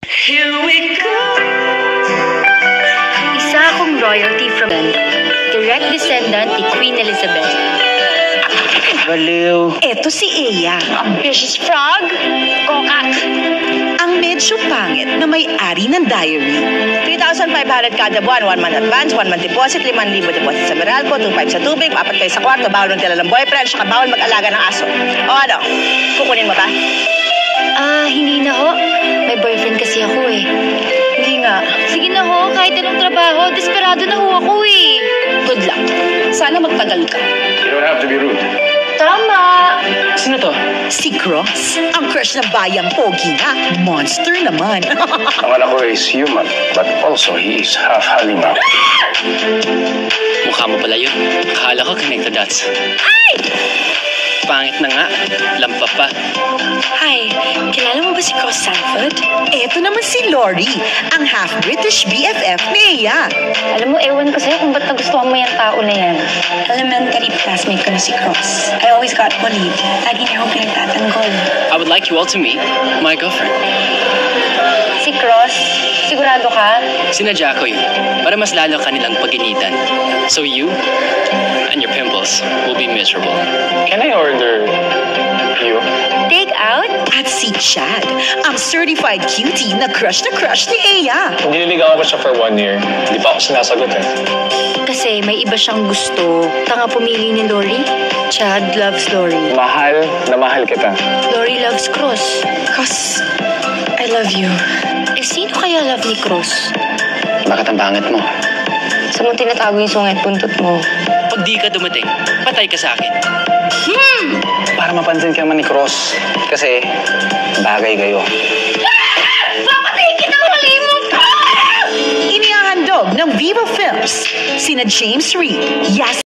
Here we go. Isa akong royalty from direct descendant ni Queen Elizabeth. Baliw. Eto si Eya, Precious Frog, Kokak. ang medyo pangit na may-ari ng diary. 3,500 kada buwan, 1 month advance, 1 month deposit, 5,000 deposit sa Meralco, 2,500 sa tubig, 4 kayo sa kwarto, bawal ng tila ng boyfriend, saka bawal mag-alaga ng aso. O ano, kukunin mo ba? Hindi na ho. May boyfriend kasi ako eh. Hindi nga. Sige na ho, kahit anong trabaho, desperado na ho ako eh. Good luck. Sana magtagal ka. You don't have to be rude. Tama! Sino to? Si Cross, ang crush ng bayang pogi nga. Monster naman. Ang anak ko is human, but also he is half halimaw. Mukha mo pala yun. Akala ko connected dots. Pangit na nga. Lampa pa. Hi, kilala mo ba si Cross Sanford? Eto naman si Lori, ang half-British BFF ni Eya. Alam mo, ewan ko sa'yo kung ba't nagustuhan mo yung tao na yan. Elementary classmate ko na si Cross. I always got bullied. Lagi niya akong pinagtatanggol. I would like you all to meet my girlfriend. Si Cross, sigurado ka? Sinadya ko yun para mas lalo kanilang paginitan. So you and your pimples will be miserable. Can I order you? Take out? At si Chad, ang certified cutie na crush ni Eya. Nililigawan ko siya for 1 year. Hindi pa ako sinasagot eh. Kasi may iba siyang gusto. Tanga pumili ni Lori. Chad loves Lori. Mahal na mahal kita. Lori loves Cross. Cross, I love you. Eh, sino kaya love ni Cross? Bakit ang pangit mo? Sa mo tinatago yung sungit buntot mo. Pag di ka dumating, patay ka sa akin. Para mapansin ka man ni Cross. Kasi bagay kayo. Papatayin kita huli mo! Inihahandog ng Viva Films, sina James Reid, Yas